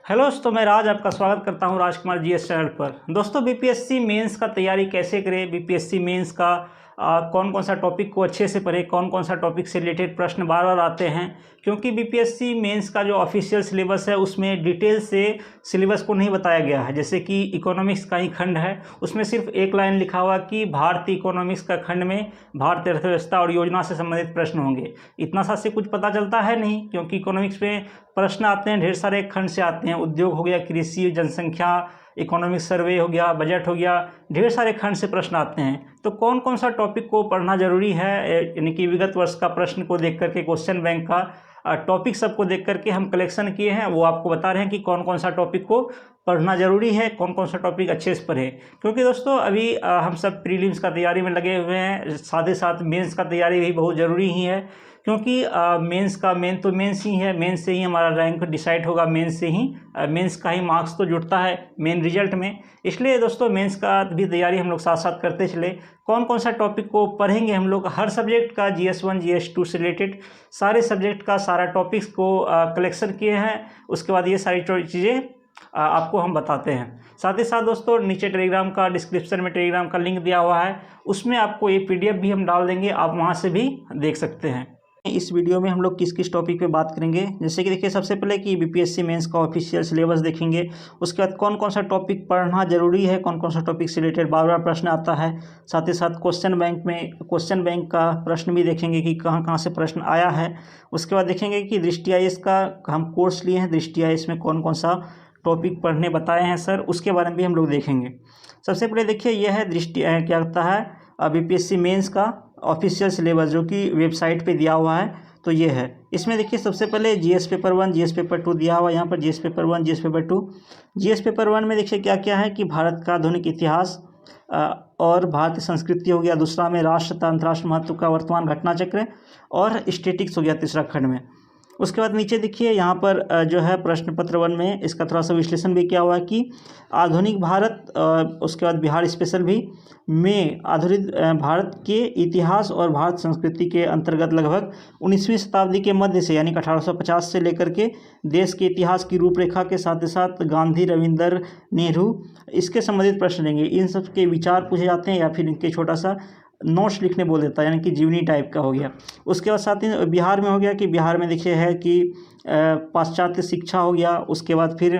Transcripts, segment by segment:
Hello दोस्तों, मैं राज आपका स्वागत करता हूं राजकुमार जीएस चैनल पर। दोस्तों, बीपीएससी मेंस का तैयारी कैसे करें, बीपीएससी मेंस का कौन कौन सा टॉपिक को अच्छे से पढ़े, कौन कौन सा टॉपिक से रिलेटेड प्रश्न बार बार आते हैं, क्योंकि बीपीएससी मेंस का जो ऑफिशियल सिलेबस है उसमें डिटेल से सिलेबस को नहीं बताया गया है। जैसे कि इकोनॉमिक्स का ही खंड है, उसमें सिर्फ एक लाइन लिखा हुआ कि भारतीय इकोनॉमिक्स का खंड में भारतीय अर्थव्यवस्था और योजना से संबंधित प्रश्न होंगे। इतना सा से कुछ पता चलता है नहीं, क्योंकि इकोनॉमिक्स में प्रश्न आते हैं, ढेर सारे खंड से आते हैं। उद्योग हो गया, कृषि, जनसंख्या, इकोनॉमिक सर्वे हो गया, बजट हो गया, ढेर सारे खंड से प्रश्न आते हैं। तो कौन कौन सा टॉपिक को पढ़ना जरूरी है, यानी कि विगत वर्ष का प्रश्न को देख करके, क्वेश्चन बैंक का टॉपिक सबको देख करके हम कलेक्शन किए हैं, वो आपको बता रहे हैं कि कौन कौन सा टॉपिक को पढ़ना जरूरी है, कौन कौन सा टॉपिक अच्छे से पढ़े। क्योंकि दोस्तों अभी हम सब प्रीलिम्स का तैयारी में लगे हुए हैं, साथ ही साथ मेंस का तैयारी भी बहुत ज़रूरी ही है, क्योंकि मेंस का मेन तो मेंस ही है, मेंस से ही हमारा रैंक डिसाइड होगा, मेंस से ही मेंस का ही मार्क्स तो जुड़ता है मेन रिजल्ट में। इसलिए दोस्तों मेंस का भी तैयारी हम लोग साथ साथ करते चले। कौन कौन सा टॉपिक को पढ़ेंगे हम लोग, हर सब्जेक्ट का GS1 GS2 से रिलेटेड सारे सब्जेक्ट का सारा टॉपिक्स को कलेक्शन किए हैं। उसके बाद ये सारी चीज़ें आपको हम बताते हैं। साथ ही साथ दोस्तों नीचे टेलीग्राम का डिस्क्रिप्शन में टेलीग्राम का लिंक दिया हुआ है, उसमें आपको ये PDF भी हम डाल देंगे, आप वहाँ से भी देख सकते हैं। इस वीडियो में हम लोग किस किस टॉपिक पे बात करेंगे, जैसे कि देखिए सबसे पहले कि बीपीएससी मेंस का ऑफिशियल सिलेबस देखेंगे। उसके बाद कौन कौन सा टॉपिक पढ़ना जरूरी है, कौन कौन सा टॉपिक से रिलेटेड बार बार प्रश्न आता है। साथ ही साथ क्वेश्चन बैंक का प्रश्न भी देखेंगे कि कहाँ कहाँ से प्रश्न आया है। उसके बाद देखेंगे कि दृष्टि IAS का हम कोर्स लिए हैं, दृष्टि IAS में कौन कौन सा टॉपिक पढ़ने बताए हैं सर, उसके बारे में भी हम लोग देखेंगे। सबसे पहले देखिए यह है दृष्टि क्या होता है बीपीएससी मेंस का ऑफिशियल सिलेबस, जो कि वेबसाइट पे दिया हुआ है। तो ये है, इसमें देखिए सबसे पहले GS पेपर 1 GS पेपर 2 दिया हुआ है यहाँ पर, GS paper 1 GS paper 2। GS paper 1 में देखिए क्या क्या है कि भारत का आधुनिक इतिहास और भारतीय संस्कृति हो गया, दूसरा में राष्ट्र तथा अंतर्राष्ट्रीय महत्व का वर्तमान घटना चक्र, और स्टेटिक्स हो गया तीसरा खंड में। उसके बाद नीचे देखिए यहाँ पर जो है प्रश्न पत्र 1 में इसका थोड़ा सा विश्लेषण भी किया हुआ है कि आधुनिक भारत, उसके बाद बिहार स्पेशल भी में आधुनिक भारत के इतिहास और भारत संस्कृति के अंतर्गत लगभग 19वीं शताब्दी के मध्य से, यानी 1850 से लेकर के देश के इतिहास की रूपरेखा के साथ साथ गांधी, रविंद्र, नेहरू, इसके संबंधित प्रश्न लेंगे। इन सब के विचार पूछे जाते हैं, या फिर इनके छोटा सा नोट्स लिखने बोल देता है, यानी कि जीवनी टाइप का हो गया। उसके बाद साथ ही बिहार में हो गया कि बिहार में देखिए है कि पाश्चात्य शिक्षा हो गया। उसके बाद फिर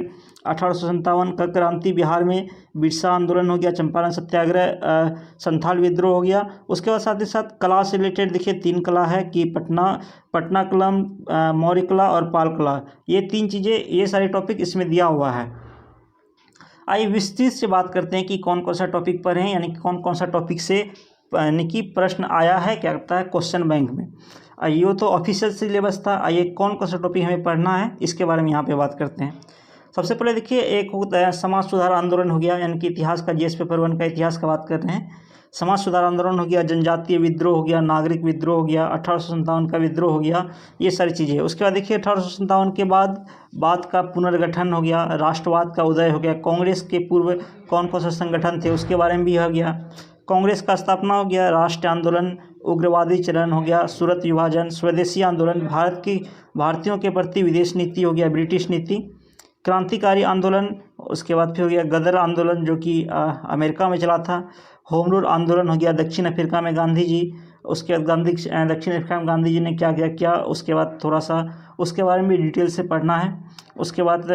1857 का क्रांति बिहार में, बिरसा आंदोलन हो गया, चंपारण सत्याग्रह, संथाल विद्रोह हो गया। उसके बाद साथ ही साथ कला से रिलेटेड देखिए 3 कला है कि पटना कला, मौर्य कला और पाल कला, ये 3 चीज़ें, ये सारे टॉपिक इसमें दिया हुआ है। आइए विस्तृत से बात करते हैं कि कौन कौन सा टॉपिक पढ़ें, यानी कि कौन कौन सा टॉपिक से यानी कि प्रश्न आया है, क्या कहता है क्वेश्चन बैंक में। ये तो ऑफिशियल सिलेबस था। आइए कौन कौन सा टॉपिक हमें पढ़ना है, इसके बारे में यहाँ पे बात करते हैं। सबसे पहले देखिए एक होता है समाज सुधार आंदोलन हो गया, यानी कि इतिहास का GS पेपर 1 का इतिहास का बात कर रहे हैं। समाज सुधार आंदोलन हो गया, जनजातीय विद्रोह हो गया, नागरिक विद्रोह हो गया, 1857 का विद्रोह हो गया, ये सारी चीज़ें। उसके बाद देखिए 1857 के बाद का पुनर्गठन हो गया, राष्ट्रवाद का उदय हो गया, कांग्रेस के पूर्व कौन कौन से संगठन थे उसके बारे में भी हो गया, कांग्रेस का स्थापना हो गया, राष्ट्र आंदोलन, उग्रवादी चलन हो गया, सूरत विभाजन, स्वदेशी आंदोलन, भारतीयों के प्रति विदेश नीति हो गया, ब्रिटिश नीति, क्रांतिकारी आंदोलन, उसके बाद फिर हो गया गदर आंदोलन जो कि अमेरिका में चला था, होम रूल आंदोलन हो गया दक्षिण अफ्रीका में गांधी जी। उसके बाद दक्षिण अफ्रीका में गांधी जी ने क्या क्या किया, उसके बाद थोड़ा सा उसके बारे में भी डिटेल से पढ़ना है। उसके बाद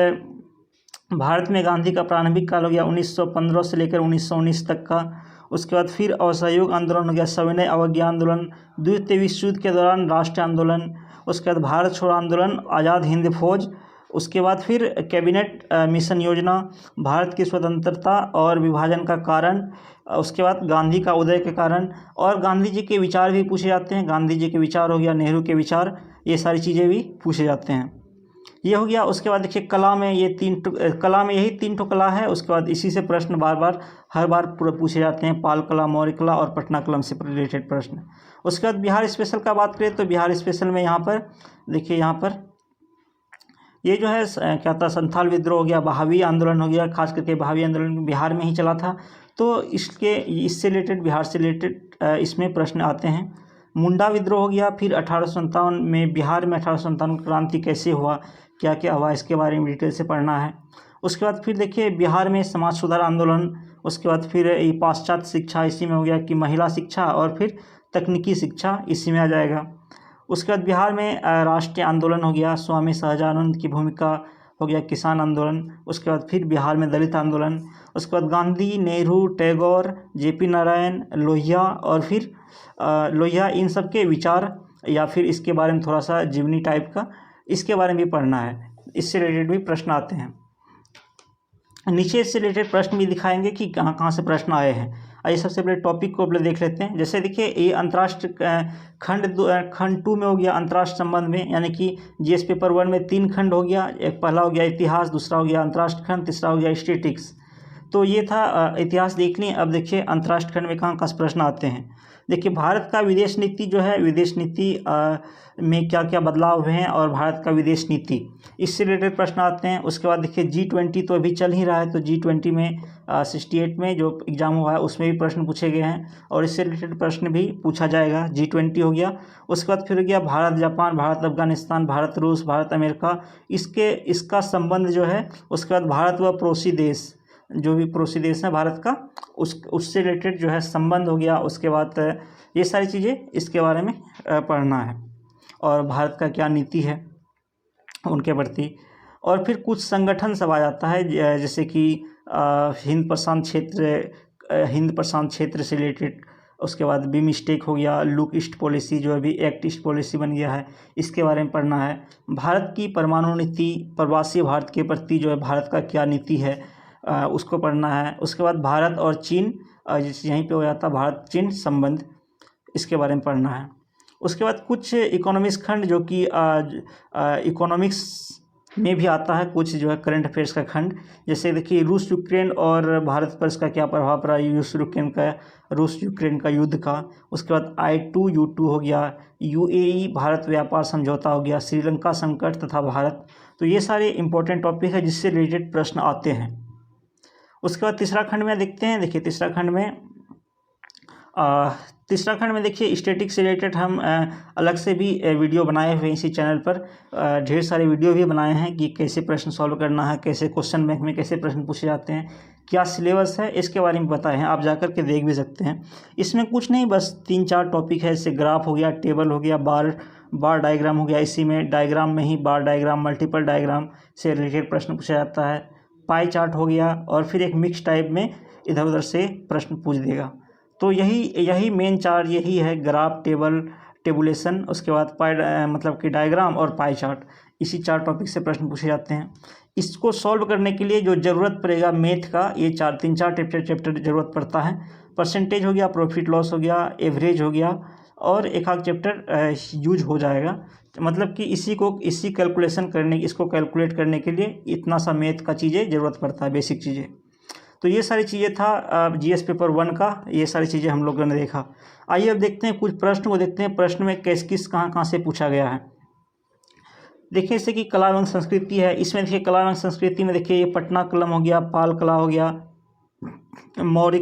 भारत में गांधी का प्रारंभिक काल हो गया 1915 से लेकर 1919 तक का। उसके बाद फिर असहयोग आंदोलन हो गया, सविनय अवज्ञा आंदोलन, द्वितीय विश्व युद्ध के दौरान राष्ट्रीय आंदोलन, उसके बाद भारत छोड़ो आंदोलन, आज़ाद हिंद फौज। उसके बाद फिर कैबिनेट मिशन योजना, भारत की स्वतंत्रता और विभाजन का कारण, उसके बाद गांधी का उदय के कारण, और गांधी जी के विचार भी पूछे जाते हैं। गांधी जी के विचार हो गया, नेहरू के विचार, ये सारी चीज़ें भी पूछे जाते हैं, ये हो गया। उसके बाद देखिए कला में कला में यही 3 ठो कला है। उसके बाद इसी से प्रश्न हर बार पूछे जाते हैं, पाल कला, मौर्य कला और पटना कलम से रिलेटेड प्रश्न। उसके बाद बिहार स्पेशल का बात करें तो बिहार स्पेशल में यहाँ पर देखिए, यहाँ पर ये जो है क्या था, संथाल विद्रोह हो गया, बहावी आंदोलन हो गया, खास करके बहावी आंदोलन बिहार में ही चला था, तो इससे रिलेटेड बिहार से रिलेटेड इसमें प्रश्न आते हैं। मुंडा विद्रोह हो गया। फिर 1857 में बिहार में 1857 क्रांति कैसे हुआ, क्या क्या हुआ, इसके बारे में डिटेल से पढ़ना है। उसके बाद फिर देखिए बिहार में समाज सुधार आंदोलन, उसके बाद फिर ये पाश्चात्य शिक्षा इसी में हो गया कि महिला शिक्षा, और फिर तकनीकी शिक्षा इसी में आ जाएगा। उसके बाद बिहार में राष्ट्रीय आंदोलन हो गया, स्वामी सहजानंद की भूमिका हो गया, किसान आंदोलन। उसके बाद फिर बिहार में दलित आंदोलन। उसके बाद गांधी, नेहरू, टैगोर, जेपी नारायण, लोहिया, और फिर लोहिया, इन सब के विचार या फिर इसके बारे में थोड़ा सा जीवनी टाइप का इसके बारे में भी पढ़ना है। इससे रिलेटेड भी प्रश्न आते हैं। नीचे इससे रिलेटेड प्रश्न भी दिखाएंगे कि कहाँ कहाँ से प्रश्न आए हैं। आइए सबसे पहले टॉपिक को पहले देख लेते हैं। जैसे देखिए ये अंतर्राष्ट्रीय खंड 2 में हो गया अंतर्राष्ट्रीय संबंध में, यानी कि जीएस पेपर 1 में 3 खंड हो गया। एक पहला हो गया इतिहास, दूसरा हो गया अंतर्राष्ट्रीय खंड, तीसरा हो गया स्टैटिक्स। तो ये था इतिहास देख लें। अब देखिए अंतर्राष्ट्रीय खंड में कहाँ कहाँ प्रश्न आते हैं। देखिए भारत का विदेश नीति जो है, विदेश नीति में क्या क्या बदलाव हुए हैं और भारत का विदेश नीति, इससे रिलेटेड प्रश्न आते हैं। उसके बाद देखिए G20 तो अभी चल ही रहा है, तो G20 में 68 में जो एग्ज़ाम हुआ है उसमें भी प्रश्न पूछे गए हैं और इससे रिलेटेड प्रश्न भी पूछा जाएगा। G20 हो गया। उसके बाद फिर हो गया भारत जापान, भारत अफगानिस्तान, भारत रूस, भारत अमेरिका, इसका संबंध जो है। उसके बाद भारत व पड़ोसी देश, जो भी पड़ोसी देश है भारत का, उससे रिलेटेड जो है संबंध हो गया। उसके बाद ये सारी चीज़ें इसके बारे में पढ़ना है और भारत का क्या नीति है उनके प्रति। और फिर कुछ संगठन सब आ जाता है, जैसे कि हिंद प्रशांत क्षेत्र से रिलेटेड। उसके बाद बिमस्टेक हो गया, लुक ईस्ट पॉलिसी जो अभी एक्ट ईस्ट पॉलिसी बन गया है, इसके बारे में पढ़ना है। भारत की परमाणु नीति, प्रवासी भारत के प्रति जो है भारत का क्या नीति है, उसको पढ़ना है। उसके बाद भारत और चीन, यहीं पे हो जाता है भारत चीन संबंध, इसके बारे में पढ़ना है। उसके बाद कुछ इकोनॉमिक्स खंड जो कि इकोनॉमिक्स में भी आता है, कुछ जो है करंट अफेयर्स का खंड। जैसे देखिए रूस यूक्रेन और भारत पर इसका क्या प्रभाव पड़ा, रूस यूक्रेन का युद्ध का। उसके बाद I2U2 हो गया, UAE भारत व्यापार समझौता हो गया, श्रीलंका संकट तथा भारत। तो ये सारे इंपॉर्टेंट टॉपिक है जिससे रिलेटेड प्रश्न आते हैं। उसके बाद तीसरा खंड में देखते हैं। देखिए तीसरा खंड में देखिए स्टैटिक्स से रिलेटेड हम अलग से भी वीडियो बनाए हुए हैं इसी चैनल पर। ढेर सारे वीडियो भी बनाए हैं कि कैसे प्रश्न सॉल्व करना है, कैसे क्वेश्चन बैंक में कैसे प्रश्न पूछे जाते हैं, क्या सिलेबस है, इसके बारे में बताए हैं। आप जाकर के देख भी सकते हैं। इसमें कुछ नहीं, बस 3-4 टॉपिक है, जैसे ग्राफ हो गया, टेबल हो गया, बार डायग्राम हो गया। इसी में डायग्राम में ही बार डायग्राम, मल्टीपल डायग्राम से रिलेटेड प्रश्न पूछा जाता है। पाई चार्ट हो गया, और फिर एक मिक्स टाइप में इधर उधर से प्रश्न पूछ देगा। तो यही मेन चार्ट यही है, ग्राफ, टेबुलेशन, उसके बाद मतलब कि डायग्राम और पाई चार्ट। इसी 4 टॉपिक से प्रश्न पूछे जाते हैं। इसको सॉल्व करने के लिए जो ज़रूरत पड़ेगा मैथ का, ये 3-4 चैप्टर ज़रूरत पड़ता है। परसेंटेज हो गया, प्रॉफिट लॉस हो गया, एवरेज हो गया, और एक आध चैप्टर यूज हो जाएगा। मतलब कि इसी कैलकुलेशन करने, इसको कैलकुलेट करने के लिए इतना सा मैथ का चीज़ें ज़रूरत पड़ता है, बेसिक चीज़ें। तो ये सारी चीज़ें था जीएस पेपर 1 का, ये सारी चीज़ें हम लोगों ने देखा। आइए अब देखते हैं कुछ प्रश्न को, देखते हैं प्रश्न में कहाँ से पूछा गया है। देखिए जैसे कि कला एवं संस्कृति है, इसमें देखिए कला एवं संस्कृति में देखिए ये पटना कलम हो गया, पाल कला हो गया, मौर्य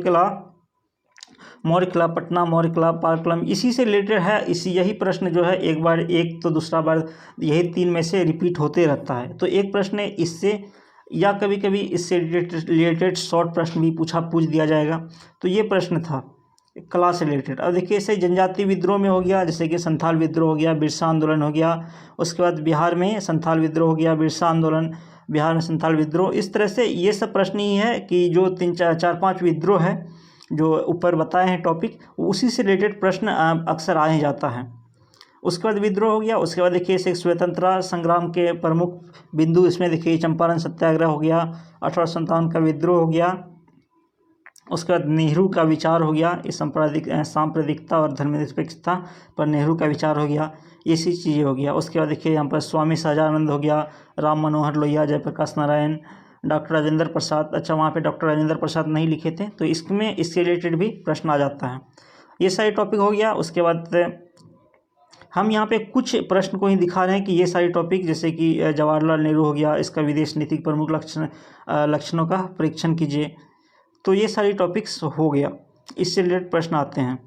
कला पटना, मौर्य कला, पाल कलम, इसी से रिलेटेड है। यही प्रश्न जो है एक तो दूसरा बार यही 3 में से रिपीट होते रहता है। तो एक प्रश्न इससे या कभी कभी इससे रिलेटेड शॉर्ट प्रश्न भी पूछ दिया जाएगा। तो ये प्रश्न था कला से रिलेटेड। अब देखिए इसे जनजातीय विद्रोह में हो गया, जैसे कि संथाल विद्रोह हो गया, बिरसा आंदोलन हो गया। उसके बाद बिहार में संथाल विद्रोह हो गया, बिरसा आंदोलन, बिहार में संथाल विद्रोह। इस तरह से ये सब प्रश्न ही है कि जो 4-5 विद्रोह है जो ऊपर बताए हैं टॉपिक, उसी से रिलेटेड प्रश्न अक्सर आ ही जाता है। उसके बाद विद्रोह हो गया। उसके बाद देखिए इसे स्वतंत्रता संग्राम के प्रमुख बिंदु, इसमें देखिए चंपारण सत्याग्रह हो गया, 1857 का विद्रोह हो गया। उसके बाद नेहरू का विचार हो गया, इस सांप्रदायिकता और धर्मनिरपेक्षता पर नेहरू का विचार हो गया, इसी चीज़ें हो गया। उसके बाद देखिए यहाँ पर स्वामी सहजानंद हो गया, राम मनोहर लोहिया, जयप्रकाश नारायण, डॉक्टर राजेंद्र प्रसाद। अच्छा, वहाँ पे डॉक्टर राजेंद्र प्रसाद नहीं लिखे थे, तो इसके रिलेटेड भी प्रश्न आ जाता है। ये सारे टॉपिक हो गया। उसके बाद हम यहाँ पे कुछ प्रश्न को ही दिखा रहे हैं कि ये सारे टॉपिक, जैसे कि जवाहरलाल नेहरू हो गया, इसका विदेश नीति के प्रमुख लक्षणों का परीक्षण कीजिए। तो ये सारी टॉपिक्स हो गया, इससे रिलेटेड प्रश्न आते हैं।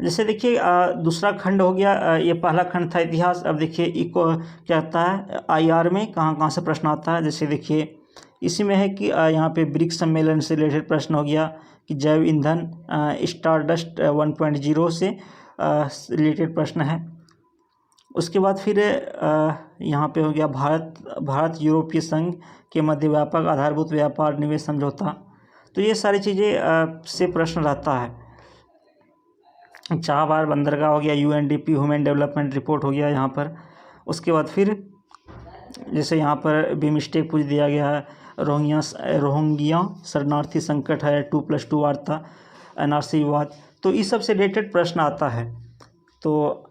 जैसे देखिए दूसरा खंड हो गया, ये पहला खंड था इतिहास। अब देखिए इको क्या आता है IR में कहाँ कहाँ से प्रश्न आता है। जैसे देखिए इसी में है कि यहाँ पे ब्रिक्स सम्मेलन से रिलेटेड प्रश्न हो गया कि जैव ईंधन स्टारडस्ट 1.0 से रिलेटेड प्रश्न है। उसके बाद फिर यहाँ पे हो गया भारत यूरोपीय संघ के मध्य व्यापक आधारभूत व्यापार निवेश समझौता। तो ये सारी चीज़ें से प्रश्न रहता है। चाबहार बंदरगाह हो गया, UNDP ह्यूमन डेवलपमेंट रिपोर्ट हो गया यहाँ पर। उसके बाद फिर जैसे यहाँ पर भी मिस्टेक पूछ दिया गया है, रोहिंग्या शरणार्थी संकट है, 2+2 वार्ता, NRC विवाद, तो इस सब से रिलेटेड प्रश्न आता है। तो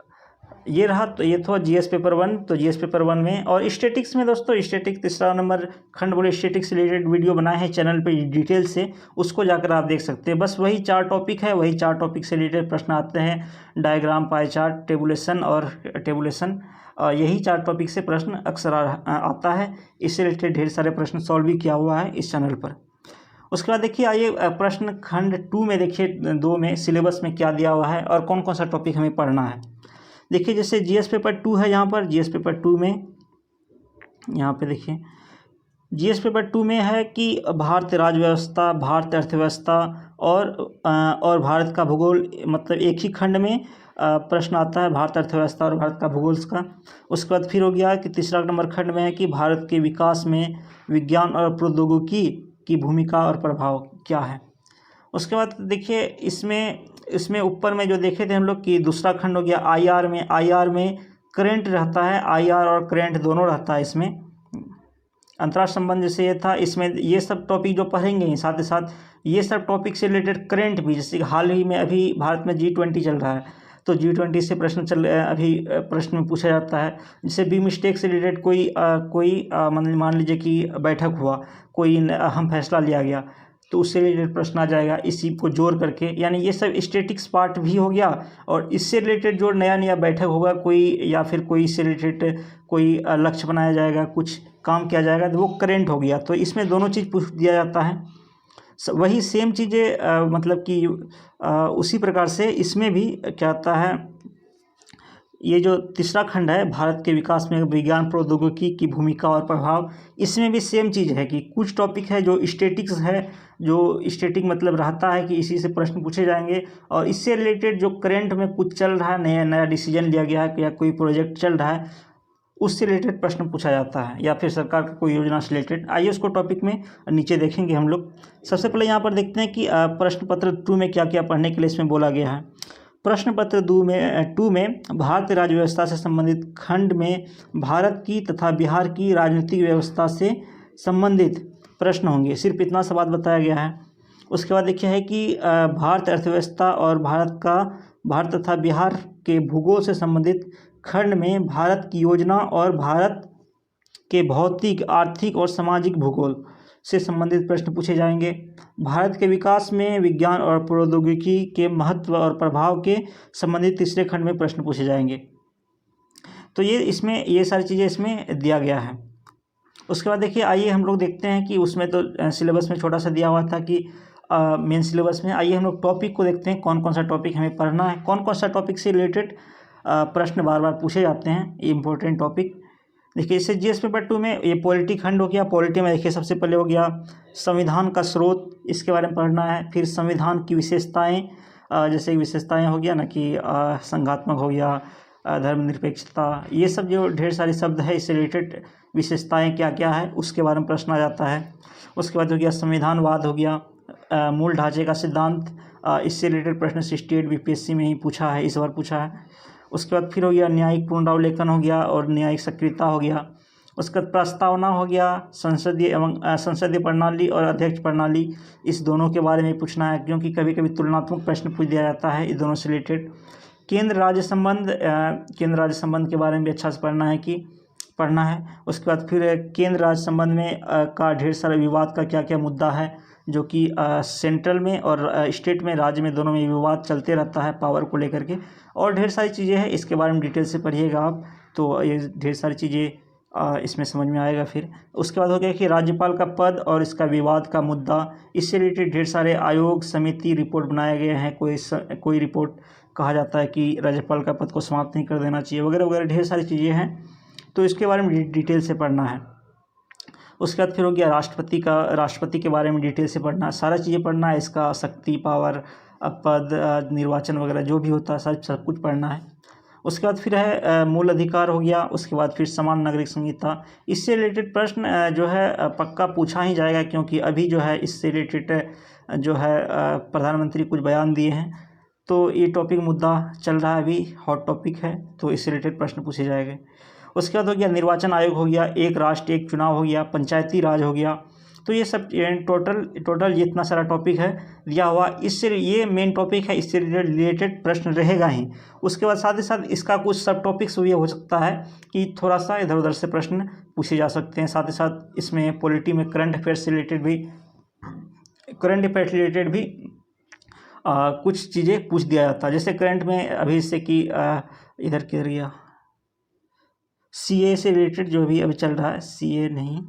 ये रहा, तो ये था GS पेपर 1। तो GS पेपर 1 में और स्टैटिक्स में दोस्तों, स्टैटिक तीसरा नंबर खंड बोले स्टैटिक्स से रिलेटेड वीडियो बनाए हैं चैनल पे डिटेल से, उसको जाकर आप देख सकते हैं। बस वही 4 टॉपिक है, वही 4 टॉपिक से रिलेटेड प्रश्न आते हैं, डायग्राम, पाई चार्ट, टेबुलेशन, यही 4 टॉपिक से प्रश्न अक्सर आता है। इससे रिलेटेड ढेर सारे प्रश्न सॉल्व भी किया हुआ है इस चैनल पर। उसके बाद देखिए आइए प्रश्न खंड 2 में देखिए 2 में सिलेबस में क्या दिया हुआ है और कौन कौन सा टॉपिक हमें पढ़ना है। देखिए जैसे GS पेपर 2 है, यहाँ पर GS पेपर 2 में यहाँ पे देखिए GS पेपर 2 में है कि भारतीय राज्य व्यवस्था, भारतीय अर्थव्यवस्था और भारत का भूगोल, मतलब एक ही खंड में प्रश्न आता है भारतीय अर्थव्यवस्था और भारत का भूगोल का। उसके बाद फिर हो गया कि तीसरा नंबर खंड में है कि भारत के विकास में विज्ञान और प्रौद्योगिकी की भूमिका और प्रभाव क्या है। उसके बाद देखिए इसमें ऊपर में जो देखे थे हम लोग कि दूसरा खंड हो गया IR में करंट रहता है, IR और करंट दोनों रहता है इसमें। अंतर्राष्ट्रीय संबंध जैसे ये था, इसमें ये सब टॉपिक जो पढ़ेंगे ही साथ ही साथ ये सब टॉपिक से रिलेटेड करंट भी, जैसे हाल ही में अभी भारत में G20 चल रहा है, तो G20 से प्रश्न में पूछा जाता है। जैसे बी मिस्टेक से रिलेटेड कोई मान लीजिए कि बैठक हुआ, कोई अहम फैसला लिया गया, तो उससे रिलेटेड प्रश्न आ जाएगा इसी को जोड़ करके। यानी ये सब स्टैटिक्स पार्ट भी हो गया, और इससे रिलेटेड जो नया बैठक होगा कोई, या फिर कोई इससे रिलेटेड कोई लक्ष्य बनाया जाएगा, कुछ काम किया जाएगा, तो वो करेंट हो गया। तो इसमें दोनों चीज़ पूछ दिया जाता है। वही सेम चीज़ें मतलब कि उसी प्रकार से इसमें भी क्या आता है, ये जो तीसरा खंड है भारत के विकास में विज्ञान प्रौद्योगिकी की भूमिका और प्रभाव, इसमें भी सेम चीज़ है कि कुछ टॉपिक है जो स्टैटिक्स है, जो स्टैटिक मतलब रहता है कि इसी से प्रश्न पूछे जाएंगे, और इससे रिलेटेड जो करंट में कुछ चल रहा है, नया डिसीजन लिया गया है या कोई प्रोजेक्ट चल रहा है, उससे रिलेटेड प्रश्न पूछा जाता है, या फिर सरकार का कोई योजना से रिलेटेड। आइए उसको टॉपिक में नीचे देखेंगे हम लोग। सबसे पहले यहाँ पर देखते हैं कि प्रश्न पत्र 2 में क्या क्या पढ़ने के लिए इसमें बोला गया है। प्रश्न पत्र 2 में भारतीय राज्य व्यवस्था से संबंधित खंड में भारत की तथा बिहार की राजनीतिक व्यवस्था से संबंधित प्रश्न होंगे, सिर्फ इतना सा बात बताया गया है। उसके बाद देखिए है कि भारतीय अर्थव्यवस्था और भारत तथा बिहार के भूगोल से संबंधित खंड में भारत की योजना और भारत के भौतिक, आर्थिक और सामाजिक भूगोल से संबंधित प्रश्न पूछे जाएंगे। भारत के विकास में विज्ञान और प्रौद्योगिकी के महत्व और प्रभाव के संबंधित तीसरे खंड में प्रश्न पूछे जाएंगे। तो ये सारी चीज़ें इसमें दिया गया है। उसके बाद देखिए आइए हम लोग देखते हैं कि उसमें तो सिलेबस में छोटा सा दिया हुआ था कि मेन सिलेबस में। आइए हम लोग टॉपिक को देखते हैं, कौन कौन सा टॉपिक हमें पढ़ना है, कौन कौन सा टॉपिक से रिलेटेड प्रश्न बार बार पूछे जाते हैं, ये इंपॉर्टेंट टॉपिक। देखिए इससे GS पेपर 2 में ये पॉलिटी खंड हो गया। पॉलिटी में देखिए सबसे पहले हो गया संविधान का स्रोत, इसके बारे में पढ़ना है। फिर संविधान की विशेषताएं, जैसे विशेषताएं हो गया ना कि संघात्मक हो गया, धर्मनिरपेक्षता, ये सब जो ढेर सारे शब्द है, इससे रिलेटेड विशेषताएं क्या क्या है उसके बारे में प्रश्न आ जाता है। उसके बाद हो गया संविधानवाद हो गया, मूल ढांचे का सिद्धांत, इससे रिलेटेड प्रश्न स्टेट BPSC में ही पूछा है, इस बार पूछा है। उसके बाद फिर हो गया न्यायिक पुनरावलोकन हो गया और न्यायिक सक्रियता हो गया। उसके बाद प्रस्तावना हो गया, संसदीय प्रणाली और अध्यक्ष प्रणाली, इस दोनों के बारे में पूछना है, क्योंकि कभी कभी तुलनात्मक प्रश्न पूछ दिया जाता है इस दोनों से रिलेटेड। केंद्र राज्य संबंध के बारे में भी अच्छा से पढ़ना है। उसके बाद फिर केंद्र राज्य संबंध में का ढेर सारा विवाद का क्या क्या मुद्दा है, जो कि सेंट्रल में और स्टेट में, राज्य में, दोनों में विवाद चलते रहता है पावर को लेकर के, और ढेर सारी चीज़ें हैं, इसके बारे में डिटेल से पढ़िएगा आप, तो ये ढेर सारी चीज़ें इसमें समझ में आएगा। फिर उसके बाद हो गया कि राज्यपाल का पद और इसका विवाद का मुद्दा, इससे रिलेटेड ढेर सारे आयोग, समिति, रिपोर्ट बनाए गए हैं, कोई रिपोर्ट कहा जाता है कि राज्यपाल का पद को समाप्त नहीं कर देना चाहिए, वगैरह वगैरह ढेर सारी चीज़ें हैं। तो इसके बारे में डिटेल से पढ़ना है। उसके बाद फिर हो गया राष्ट्रपति के बारे में डिटेल से पढ़ना है, सारा चीज़ें पढ़ना है, इसका शक्ति, पावर, पद, निर्वाचन वगैरह जो भी होता है सब कुछ पढ़ना है। उसके बाद फिर है मूल अधिकार हो गया। उसके बाद फिर समान नागरिक संहिता, इससे रिलेटेड प्रश्न जो है पक्का पूछा ही जाएगा, क्योंकि अभी जो है इससे रिलेटेड जो है प्रधानमंत्री कुछ बयान दिए हैं, तो ये टॉपिक मुद्दा चल रहा है, अभी हॉट टॉपिक है, तो इससे रिलेटेड प्रश्न पूछे जाएंगे। उसके बाद हो गया निर्वाचन आयोग हो गया, एक राष्ट्र एक चुनाव हो गया, पंचायती राज हो गया। तो ये सब टोटल जितना सारा टॉपिक है दिया हुआ, इससे ये मेन टॉपिक है, इससे रिलेटेड प्रश्न रहेगा ही। उसके बाद साथ ही साथ इसका कुछ सब टॉपिक्स ये हो सकता है कि थोड़ा सा इधर उधर से प्रश्न पूछे जा सकते हैं। साथ ही साथ इसमें पॉलिटी में करंट अफेयर से रिलेटेड भी कुछ चीज़ें पूछ दिया जाता है। जैसे करंट में अभी इससे कि इधर किधर गया, CA से रिलेटेड जो भी अभी चल रहा है, CA नहीं,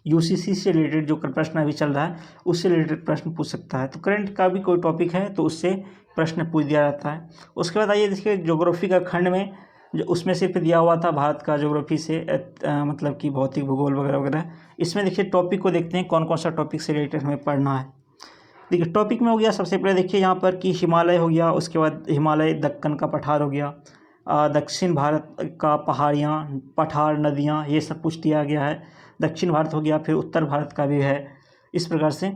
UCC से रिलेटेड जो प्रश्न अभी चल रहा है उससे रिलेटेड प्रश्न पूछ सकता है। तो करंट का भी कोई टॉपिक है तो उससे प्रश्न पूछ दिया जाता है। उसके बाद आइए देखिए ज्योग्राफी का खंड में, जो उसमें सिर्फ दिया हुआ था भारत का ज्योग्राफी से मतलब कि भौतिक भूगोल वगैरह वगैरह। इसमें देखिए टॉपिक को देखते हैं कौन कौन सा टॉपिक से रिलेटेड हमें पढ़ना है। देखिए टॉपिक में हो गया सबसे पहले देखिए यहाँ पर कि हिमालय हो गया, उसके बाद हिमालय दक्कन का पठार हो गया, दक्षिण भारत का पहाड़ियाँ, पठार, नदियाँ, ये सब कुछ दिया गया है। दक्षिण भारत हो गया, फिर उत्तर भारत का भी है, इस प्रकार से।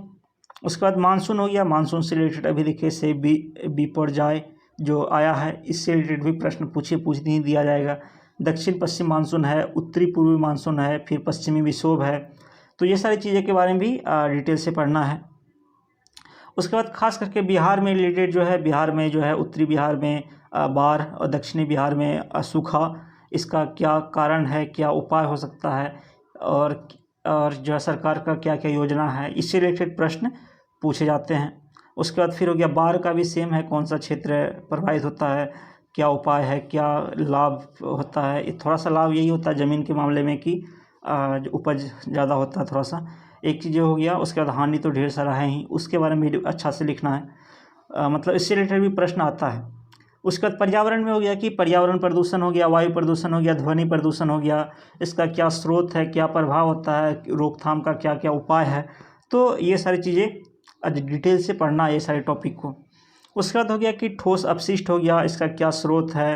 उसके बाद मानसून हो गया, मानसून से रिलेटेड अभी देखिए से बिपरजॉय जो आया है, इससे रिलेटेड भी प्रश्न पूछ नहीं दिया जाएगा। दक्षिण पश्चिम मानसून है, उत्तरी पूर्वी मानसून है, फिर पश्चिमी विक्षोभ है। तो ये सारी चीज़ें के बारे में भी डिटेल से पढ़ना है। उसके बाद खास करके बिहार में रिलेटेड जो है, बिहार में जो है उत्तरी बिहार में बाढ़ और दक्षिणी बिहार में सूखा, इसका क्या कारण है, क्या उपाय हो सकता है, और जो है सरकार का क्या क्या योजना है, इससे रिलेटेड प्रश्न पूछे जाते हैं। उसके बाद फिर हो गया बाढ़ का भी सेम है, कौन सा क्षेत्र प्रभावित होता है, क्या उपाय है, क्या लाभ होता है। थोड़ा सा लाभ यही होता है ज़मीन के मामले में कि जो उपज ज़्यादा होता है थोड़ा सा, एक चीज़ हो गया। उसके बाद हानि तो ढेर सारा है ही, उसके बारे में भी अच्छा से लिखना है, मतलब इससे रिलेटेड भी प्रश्न आता है। उसके बाद पर्यावरण में हो गया कि पर्यावरण प्रदूषण हो गया, वायु प्रदूषण हो गया, ध्वनि प्रदूषण हो गया, इसका क्या स्रोत है, क्या प्रभाव होता है, रोकथाम का क्या क्या उपाय है। तो ये सारी चीज़ें डिटेल से पढ़ना है ये सारे टॉपिक को। उसके बाद हो गया कि ठोस अपशिष्ट हो गया, इसका क्या स्रोत है,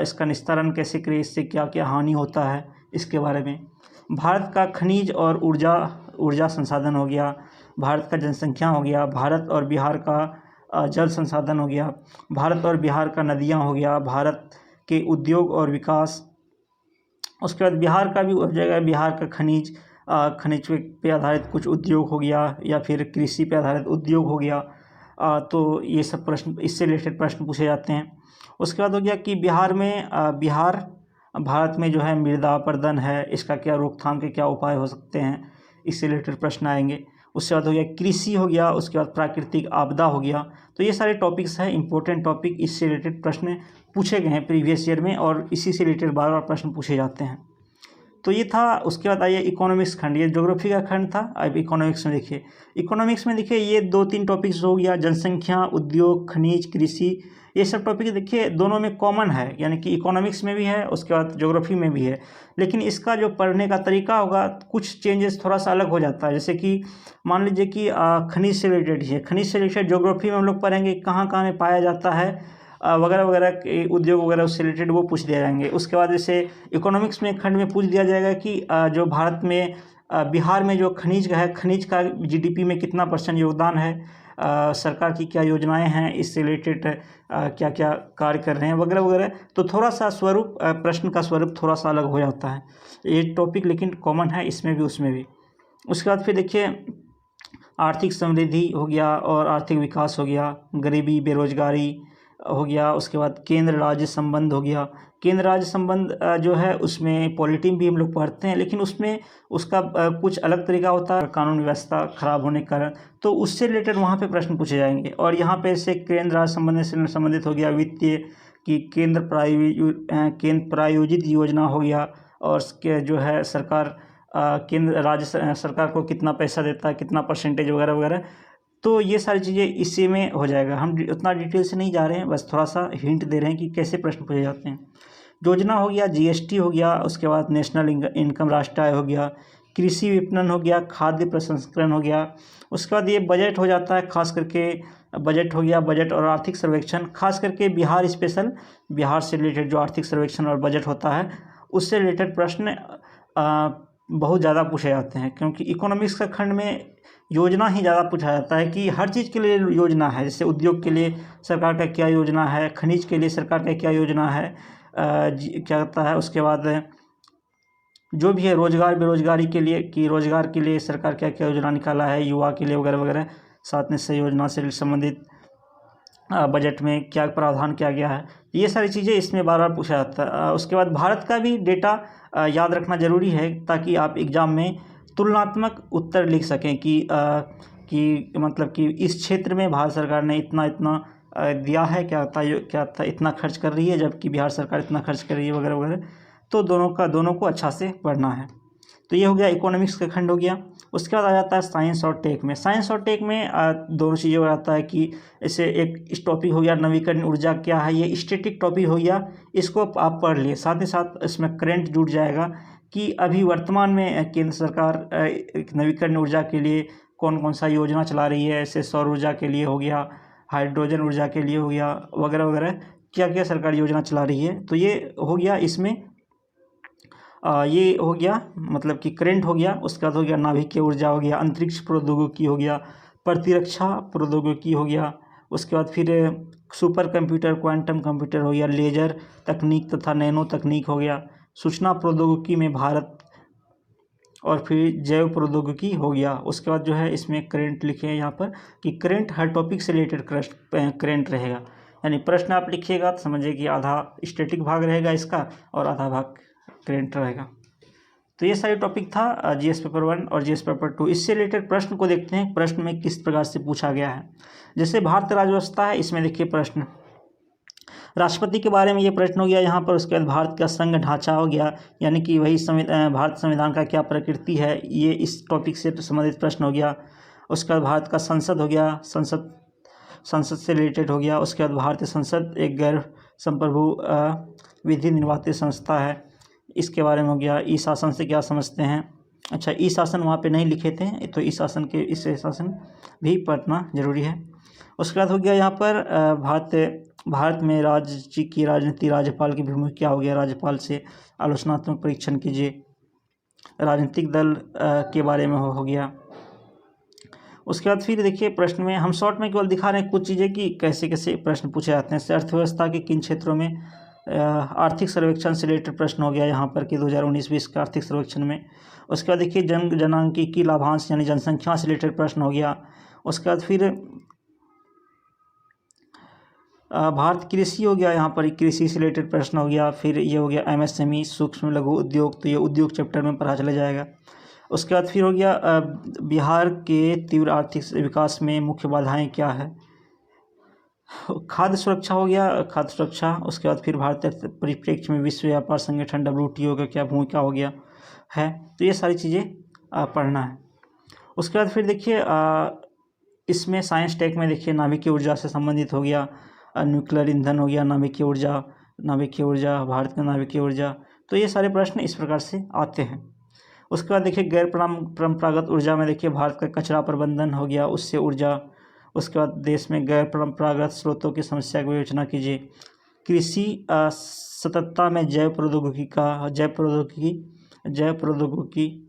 इसका निस्तारण कैसे करें, इससे क्या क्या हानि होता है, इसके बारे में। भारत का खनिज और ऊर्जा संसाधन हो गया, भारत का जनसंख्या हो गया, भारत और बिहार का जल संसाधन हो गया, भारत और बिहार का नदियां हो गया, भारत के उद्योग और विकास। उसके बाद बिहार का भी हो जाएगा, बिहार का खनिज पे आधारित कुछ उद्योग हो गया, या फिर कृषि पे आधारित उद्योग हो गया। तो ये सब प्रश्न, इससे रिलेटेड प्रश्न पूछे जाते हैं। उसके बाद हो गया कि भारत में जो है मृदा अपरदन है, इसका क्या रोकथाम के क्या उपाय हो सकते हैं, इससे रिलेटेड प्रश्न आएंगे। उसके बाद हो गया कृषि हो गया, उसके बाद प्राकृतिक आपदा हो गया। तो ये सारे टॉपिक्स हैं, इंपॉर्टेंट टॉपिक, इससे रिलेटेड प्रश्न पूछे गए हैं प्रीवियस ईयर में, और इसी से रिलेटेड बार बार प्रश्न पूछे जाते हैं। तो ये था। उसके बाद आइए इकोनॉमिक्स खंड, ये ज्योग्राफी का खंड था। अब इकोनॉमिक्स में देखिए ये 2-3 टॉपिक्स हो गया, जनसंख्या, उद्योग, खनिज, कृषि, ये सब टॉपिक देखिए दोनों में कॉमन है, यानी कि इकोनॉमिक्स में भी है, उसके बाद ज्योग्राफी में भी है। लेकिन इसका जो पढ़ने का तरीका होगा कुछ चेंजेस थोड़ा सा अलग हो जाता है। जैसे कि मान लीजिए कि खनिज से रिलेटेड है, खनिज से रिलेटेड ज्योग्राफी में हम लोग पढ़ेंगे कहाँ कहाँ में पाया जाता है, वगैरह वगैरह, उद्योग वगैरह उससे रिलेटेड वो पूछ दिए जाएंगे। उसके बाद जैसे इकोनॉमिक्स में खंड में पूछ दिया जाएगा कि जो भारत में बिहार में जो खनिज का GDP में कितना % योगदान है, सरकार की क्या योजनाएं हैं, इससे रिलेटेड क्या क्या कार्य कर रहे हैं, वगैरह वगैरह। तो थोड़ा सा प्रश्न का स्वरूप थोड़ा सा अलग हो जाता है। ये टॉपिक लेकिन कॉमन है इसमें भी उसमें भी। उसके बाद फिर देखिए आर्थिक समृद्धि हो गया और आर्थिक विकास हो गया, गरीबी, बेरोजगारी हो गया। उसके बाद केंद्र राज्य संबंध हो गया। केंद्र राज्य संबंध जो है उसमें पॉलिटी भी हम लोग पढ़ते हैं, लेकिन उसमें उसका कुछ अलग तरीका होता है, कानून व्यवस्था खराब होने के कारण, तो उससे रिलेटेड वहाँ पे प्रश्न पूछे जाएंगे। और यहाँ पे से केंद्र राज्य संबंध से संबंधित हो गया वित्तीय कि केंद्र प्रायोजित योजना हो गया, और उसके जो है सरकार केंद्र राज्य सरकार को कितना पैसा देता है, कितना % वगैरह वगैरह। तो ये सारी चीज़ें इसी में हो जाएगा। हम उतना डिटेल से नहीं जा रहे हैं, बस थोड़ा सा हिंट दे रहे हैं कि कैसे प्रश्न पूछे जाते हैं। योजना हो गया, जीएसटी हो गया, उसके बाद नेशनल इनकम राष्ट्रीय आय हो गया, कृषि विपणन हो गया, खाद्य प्रसंस्करण हो गया, उसके बाद ये बजट हो जाता है, खास करके बजट हो गया, बजट और आर्थिक सर्वेक्षण, खास करके बिहार स्पेशल, बिहार से रिलेटेड जो आर्थिक सर्वेक्षण और बजट होता है उससे रिलेटेड प्रश्न बहुत ज़्यादा पूछे जाते हैं, क्योंकि इकोनॉमिक्स का खंड में योजना ही ज़्यादा पूछा जाता है कि हर चीज़ के लिए योजना है। जैसे उद्योग के लिए सरकार का क्या योजना है, खनिज के लिए सरकार का क्या योजना है, क्या होता है, उसके बाद जो भी है रोजगार बेरोजगारी के लिए कि रोजगार के लिए सरकार क्या क्या योजना निकाला है, युवा के लिए वगैरह वगैरह, साथ में से योजना से संबंधित बजट में क्या प्रावधान किया गया है, ये सारी चीज़ें इसमें बार बार पूछा जाता है। उसके बाद भारत का भी डेटा याद रखना ज़रूरी है, ताकि आप एग्ज़ाम में तुलनात्मक उत्तर लिख सकें कि मतलब कि इस क्षेत्र में भारत सरकार ने इतना इतना दिया है, क्या था इतना खर्च कर रही है, जबकि बिहार सरकार इतना खर्च कर रही है वगैरह वगैरह। तो दोनों को अच्छा से पढ़ना है। तो ये हो गया इकोनॉमिक्स का खंड हो गया। उसके बाद आ जाता है साइंस और टेक में। साइंस और टेक में दोनों चीज़ें हो जाता है कि जैसे एक इस टॉपिक हो गया नवीकरणीय ऊर्जा क्या है, ये स्टैटिक टॉपिक हो गया, इसको आप पढ़ लिए। साथ ही साथ इसमें करंट जुड़ जाएगा कि अभी वर्तमान में केंद्र सरकार नवीकरणीय ऊर्जा के लिए कौन कौन सा योजना चला रही है। ऐसे सौर ऊर्जा के लिए हो गया, हाइड्रोजन ऊर्जा के लिए हो गया, वगैरह वगैरह, क्या क्या सरकार योजना चला रही है। तो ये हो गया इसमें ये हो गया मतलब कि करंट हो गया। उसके बाद हो गया नाभिकीय ऊर्जा हो गया, अंतरिक्ष प्रौद्योगिकी हो गया, प्रतिरक्षा प्रौद्योगिकी हो गया। उसके बाद फिर सुपर कंप्यूटर, क्वांटम कंप्यूटर हो गया, लेजर तकनीक तथा नैनो तकनीक हो गया, सूचना प्रौद्योगिकी में भारत, और फिर जैव प्रौद्योगिकी हो गया। उसके बाद जो है इसमें करंट लिखे हैं यहाँ पर कि करंट हर टॉपिक से रिलेटेड करंट रहेगा। यानी प्रश्न आप लिखिएगा तो समझिए कि आधा स्टैटिक भाग रहेगा इसका और आधा भाग करंट रहेगा। तो ये सारे टॉपिक था जीएस पेपर 1 और जीएस पेपर 2। इससे रिलेटेड प्रश्न को देखते हैं, प्रश्न में किस प्रकार से पूछा गया है। जैसे भारतीय राज्यव्यवस्था है, इसमें देखिए प्रश्न राष्ट्रपति के बारे में ये प्रश्न हो गया यहाँ पर। उसके बाद भारत का संघ ढांचा हो गया, यानी कि वही भारत संविधान का क्या प्रकृति है, ये इस टॉपिक से संबंधित प्रश्न हो गया। उसके बाद भारत का संसद हो गया, संसद से रिलेटेड हो गया। उसके बाद भारतीय संसद एक गैर संप्रभु विधि निर्वाचित संस्था है, इसके बारे में हो गया। ई शासन से क्या समझते हैं। अच्छा, ई शासन वहाँ पे नहीं लिखे थे, तो ई शासन के इस शासन भी पढ़ना जरूरी है। उसके बाद हो गया यहाँ पर भारत में राज्य की राजनीति, राज्यपाल की भूमिका क्या हो गया, राज्यपाल से आलोचनात्मक परीक्षण कीजिए। राजनीतिक दल के बारे में हो गया। उसके बाद फिर देखिए प्रश्न में हम शॉर्ट में केवल दिखा रहे हैं कुछ चीज़ें कि कैसे कैसे प्रश्न पूछे जाते हैं। अर्थव्यवस्था के किन क्षेत्रों में आर्थिक सर्वेक्षण से रिलेटेड प्रश्न हो गया यहाँ पर कि 2019-20 का आर्थिक सर्वेक्षण में। उसके बाद देखिए जनांकीय लाभांश यानी जनसंख्या से रिलेटेड प्रश्न हो गया। उसके बाद फिर भारत कृषि हो गया, यहाँ पर कृषि से रिलेटेड प्रश्न हो गया। फिर ये हो गया एमएसएमई, सूक्ष्म लघु उद्योग, तो ये उद्योग चैप्टर में पढ़ा चला जाएगा। उसके बाद फिर हो गया बिहार के तीव्र आर्थिक विकास में मुख्य बाधाएं क्या है। खाद्य सुरक्षा हो गया, खाद्य सुरक्षा। उसके बाद फिर भारतीय परिप्रेक्ष्य में विश्व व्यापार संगठन WTO का क्या भूमिका हो गया है। तो ये सारी चीज़ें पढ़ना है। उसके बाद फिर देखिए इसमें साइंस टेक में देखिए नाभिकीय ऊर्जा से संबंधित हो गया, न्यूक्लियर ईंधन हो गया, नाभिकीय ऊर्जा, भारत का नाभिकीय ऊर्जा। तो ये सारे प्रश्न इस प्रकार से आते हैं। उसके बाद देखिए गैर परंपरागत ऊर्जा में देखिए भारत का कचरा प्रबंधन हो गया, उससे ऊर्जा। उसके बाद देश में गैर परंपरागत स्रोतों की समस्या की विवेचना कीजिए। कृषि सततता में जैव प्रौद्योगिकी।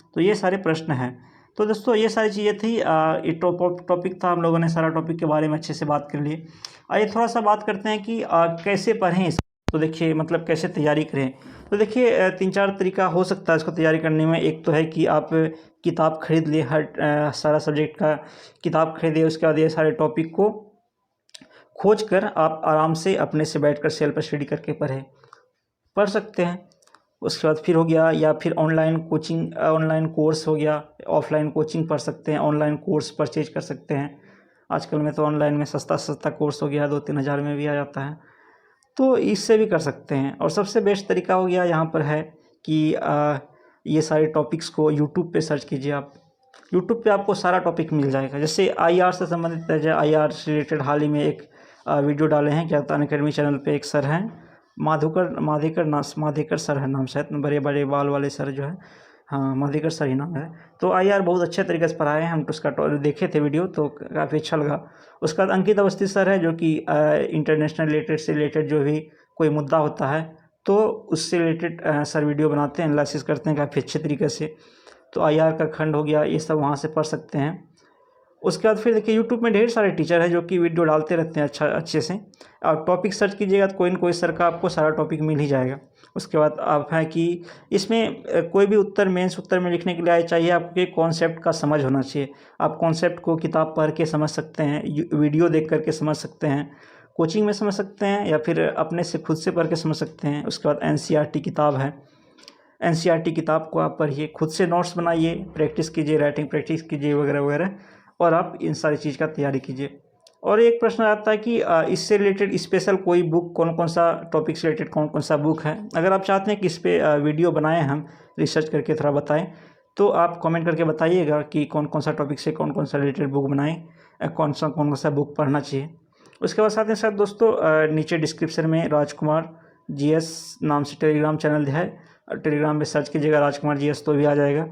तो ये सारे प्रश्न हैं। तो दोस्तों ये सारी चीज़ें थी, ये टॉपिक था, हम लोगों ने सारा टॉपिक के बारे में अच्छे से बात कर लिए। आइए थोड़ा सा बात करते हैं कि कैसे पढ़ें इसको। तो देखिए मतलब कैसे तैयारी करें। तो देखिए 3-4 तरीका हो सकता है इसको तैयारी करने में। एक तो है कि आप किताब खरीद लिए, हर सारा सब्जेक्ट का किताब खरीदिए। उसके बाद ये सारे टॉपिक को खोज कर आप आराम से अपने से बैठकर सेल्फ स्टडी करके पढ़ सकते हैं। उसके बाद फिर हो गया, या फिर ऑनलाइन कोर्स हो गया, ऑफलाइन कोचिंग पढ़ सकते हैं, ऑनलाइन कोर्स परचेज कर सकते हैं। आजकल में तो ऑनलाइन में सस्ता कोर्स हो गया, 2-3 हज़ार में भी आ जाता है, तो इससे भी कर सकते हैं। और सबसे बेस्ट तरीका हो गया यहाँ पर है कि ये सारे टॉपिक्स को यूट्यूब पे सर्च कीजिए आप। यूट्यूब पे आपको सारा टॉपिक मिल जाएगा। जैसे आईआर से संबंधित है, आईआर से रिलेटेड हाल ही में एक वीडियो डाले हैं क्या अनअकैडमी चैनल पे। एक सर हैं माधेकर सर है नाम, शायद बड़े बड़े बाल वाले सर जो है, हाँ माधेकर सर ही नाम है। तो आईआर बहुत अच्छे तरीके से पढ़ाए हैं, हम तो उसका देखे थे वीडियो तो काफ़ी अच्छा लगा। उसके बाद अंकित अवस्थी सर है जो कि इंटरनेशनल से रिलेटेड जो भी कोई मुद्दा होता है तो उससे रिलेटेड सर वीडियो बनाते हैं, एनालिसिस करते हैं काफ़ी अच्छे तरीके से। तो आईआर का खंड हो गया, ये सब वहाँ से पढ़ सकते हैं। उसके बाद फिर देखिए यूट्यूब में ढेर सारे टीचर हैं जो कि वीडियो डालते रहते हैं अच्छे से। और टॉपिक सर्च कीजिएगा तो कोई न कोई सर का आपको सारा टॉपिक मिल ही जाएगा। उसके बाद आप है कि इसमें कोई भी मेंस उत्तर में लिखने के लिए चाहिए आपको एक कॉन्सेप्ट का समझ होना चाहिए। आप कॉन्सेप्ट को किताब पढ़ के समझ सकते हैं, वीडियो देख करके समझ सकते हैं, कोचिंग में समझ सकते हैं या फिर अपने से खुद से पढ़ के समझ सकते हैं। उसके बाद एनसीईआरटी किताब है, एनसीईआरटी किताब को आप पढ़िए, खुद से नोट्स बनाइए, प्रैक्टिस कीजिए, राइटिंग प्रैक्टिस कीजिए वगैरह वगैरह, और आप इन सारी चीज़ का तैयारी कीजिए। और एक प्रश्न आता है कि इससे रिलेटेड स्पेशल कोई बुक, कौन सा टॉपिक से रिलेटेड कौन सा बुक है। अगर आप चाहते हैं कि इस पर वीडियो बनाएं, हम रिसर्च करके थोड़ा बताएं, तो आप कमेंट करके बताइएगा कि कौन सा टॉपिक से कौन सा रिलेटेड बुक बनाएं, कौन सा बुक पढ़ना चाहिए। उसके बाद साथ ही साथ दोस्तों नीचे डिस्क्रिप्शन में राजकुमार GS नाम से टेलीग्राम चैनल है, टेलीग्राम में सर्च कीजिएगा राजकुमार GS तो भी आ जाएगा।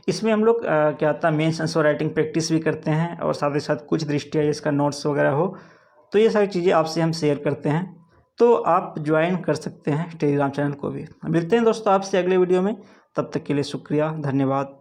इसमें हम लोग क्या आता है मेंस आंसर राइटिंग प्रैक्टिस भी करते हैं और साथ ही साथ कुछ दृष्टि है इसका नोट्स वगैरह हो, तो ये सारी चीज़ें आपसे हम शेयर करते हैं, तो आप ज्वाइन कर सकते हैं टेलीग्राम चैनल को भी। मिलते हैं दोस्तों आपसे अगले वीडियो में, तब तक के लिए शुक्रिया, धन्यवाद।